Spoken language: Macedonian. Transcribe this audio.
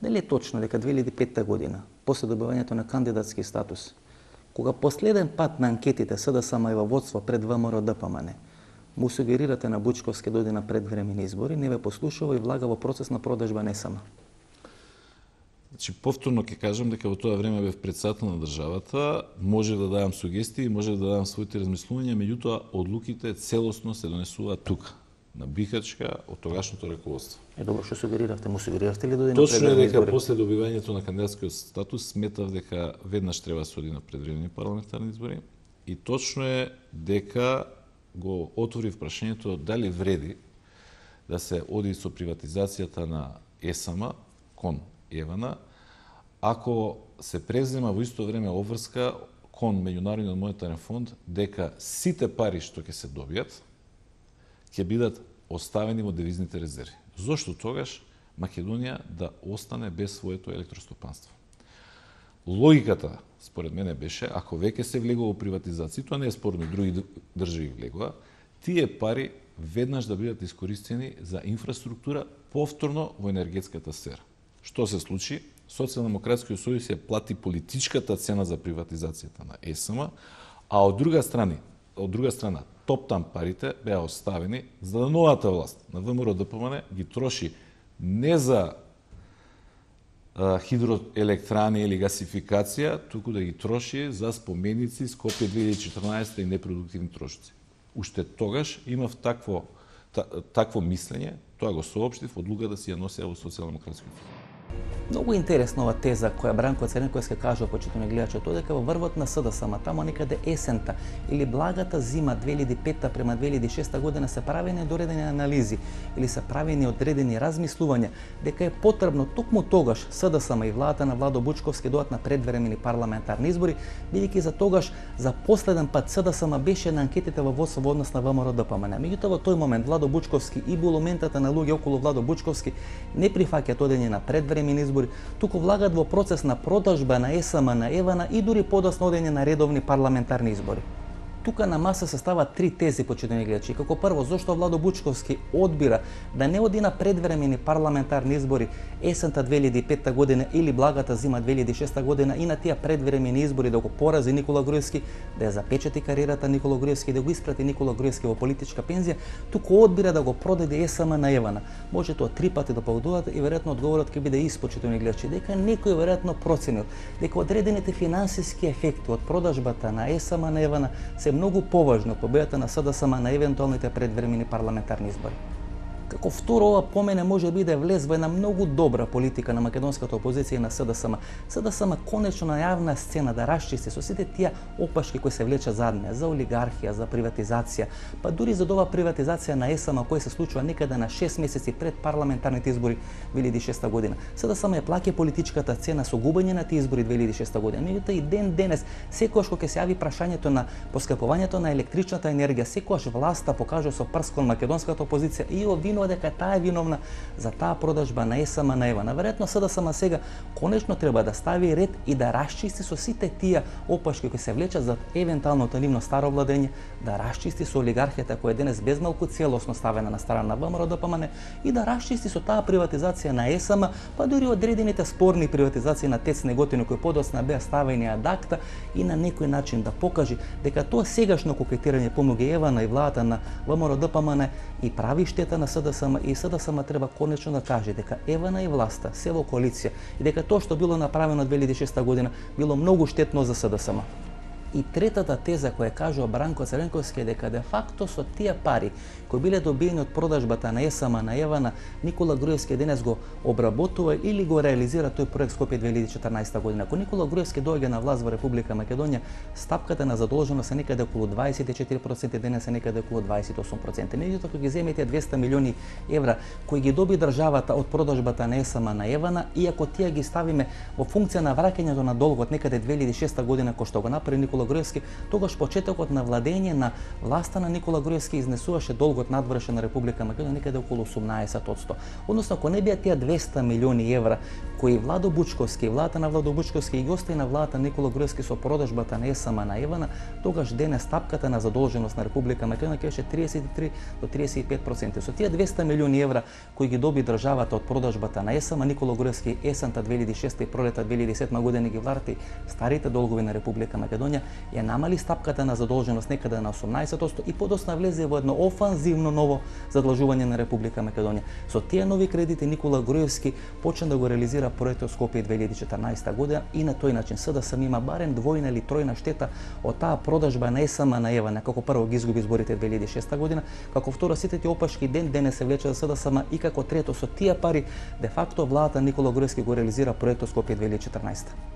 Дали е точно дека 2005 година, после добивањето на кандидатски статус, кога последен пат на анкетите СДСМ е во водство пред ВМРО ДПМН, му сугерирате на Бучковски дојде на предвремени избори, не ве послушува и влага во процес на продажба не сама? Значи, повторно ќе кажам дека во тоа време бев председател на државата, може да давам сугестии, може да давам своите размислувања, меѓутоа одлуките целосно се донесуваат тука, на Бихачка, од тогашното раководство. Добро, што сугериравте? Му сугериравте ли дојде на Точно е предвремени дека избори? после добивањето на кандидатскиот статус сметав дека веднаш треба да се оди на предвремени парламентарни избори и точно е дека го отворив прашањето дали вреди да се оди со приватизацијата на ЕСМ кон Евана, ако се презема во исто време обврска кон Меѓународниот монетарен фонд дека сите пари што ќе се добијат ќе бидат оставени во девизните резерви. Зошто тогаш Македонија да остане без своето електростопанство? Логиката, според мене, беше, ако веќе се влегува во приватизација, тоа не е спорно, други држави влегува, тие пари веднаш да бидат искористени за инфраструктура повторно во енергетската сфера. Што се случи? Социјалдемократскиот сојуз ја плати политичката цена за приватизацијата на ЕСМ, а од друга страна, топтам парите беа оставени за да новата власт на ВМРО ДПМН ги троши не за хидроелектрани или гасификација, туку да ги троши за споменици Скопје 2014 и непродуктивни трошоци. Уште тогаш имав такво мислење, тоа го соопштив, одлука да си ја носеа во социјалдемократскиот сојуз. Многу интересна ова теза која Бранко Црнковски кажа, почитувани гледачи, тоа дека во врвот на СДСМ, тамо некаде есента или благата зима 2005 према 2006 година се правени одредени анализи или се правени одредени размислувања дека е потребно токму тогаш СДСМ и владата на Владо Бучковски дојдат на предвремени парламентарни избори, бидејќи за тогаш за последен пат СДСМ беше на анкетите во ВОС во однос на ВМРО ДПМН. Меѓутоа во тој момент Владо Бучковски и булументата на луѓе околу Владо Бучковски не прифаќаат одење на предвремени избори, туку влагат во процес на продажба на ЕСМ на Евана и дури подоцна одење на редовни парламентарни избори. Тука на маса се стават три тези, почитувани гледачи. Како прво, зошто Владо Бучковски одбира да не оди на предвремени парламентарни избори есента 2005 година или благата зима 2006 година и на тие предвремени избори да го порази Никола Груевски, да ја запечати кариерата Никола Груевски, да го испрати Никола Груевски во политичка пензија, туку одбира да го продаде ЕСМ на Евана. Може тоа три пати да поводувате и веројатно одговорот ќе биде почитувани гледачи, дека некој веројатно проценил дека одредените финансиски ефекти од продажбата на ЕСМ на Евана се многу поважно победата на СДСМ на евентуалните предвремени парламентарни избори. Како второ, ова по мене може би да влез во една многу добра политика на македонската опозиција и на СДСМ. СДСМ конечно на јавна сцена да расчисти со сите тие опашки кои се влечат зад неа, за олигархија, за приватизација, па дури за ова приватизација на ЕСМ која се случува некаде на 6 месеци пред парламентарните избори 2006 година. СДСМ ја плаќа политичката цена со губење на тие избори 2006 година. Меѓутоа и ден денес, секогаш кога ќе се јави прашањето на поскапувањето на електричната енергија, секогаш власта покажува со прст кон македонската опозиција и обвинува дека таа е виновна за таа продажба на ЕСМ на Евана. Веројатно СДСМ сега конечно треба да стави ред и да расчисти со сите тие опашки кои се влечат за евентуалното нивно старо владење, да расчисти со олигархијата која е денес безмалку целосно ставена на страна на ВМРО ДПМН и да расчисти со таа приватизација на ЕСМ, па дури одредените спорни приватизации на ТЕЦ Неготино кои подоцна беа ставени ад акта и на некој начин да покаже дека тоа сегашно кокетирање помеѓу Евана и владата на ВМРО ДПМН и прави штета на СДСМ и СДСМ треба конечно да каже дека Евана и власта се во коалиција и дека тоа што било направено 2006 година било многу штетно за СДСМ. И третата теза која кажува Бранко Црнковски е дека де факто со тие пари кои биле добиени од продажбата на ЕСМ на Евана, Никола Груевски денес го обработува или го реализира тој проект Скопје 2014 година. Ако Никола Груевски доаѓа на власт во Република Македонија, стапката на задолженост е некаде околу 24%, денес е некаде околу 28%. Меѓутоа кога ги земете 200 милиони евра кои ги доби државата од продажбата на ЕСМ на Евана и ако тие ги ставиме во функција на враќањето на долгот некаде 2006 година кој што го направи Никола Груевски, тогаш почетокот на владење на власта на Никола Груевски изнесуваше долгот надвршен на Република Македонија некаде околу 18%. Односно, ако не беа тие 200 милиони евра кои Владо Бучковски, владата на Владо Бучковски и остави на владата Никола Груевски со продажбата на ЕСМ на Евана, тогаш денес стапката на задолженост на Република Македонија ќе беше 33 до 35%. Со тие 200 милиони евра кои ги доби државата од продажбата на ЕСМ, Никола Груевски есента 2006 и пролета 2007 година ги врати старите долгови на Република Македонија, ја намали стапката на задолженост некаде на 18% и подосна влезе во едно офанзивно ново задлажување на Република Македонија. Со тие нови кредити Никола Груевски почна да го реализира проектот Скопје 2014 година и на тој начин СДСМ има барем двојна или тројна штета од таа продажба на ЕСМ на Евана, како прво ги изгуби изборите 2006 година, како второ сите тие опашки денес се влече за СДСМ и како трето со тие пари де факто владата Никола Груевски го реализира проектот Скопје 2014.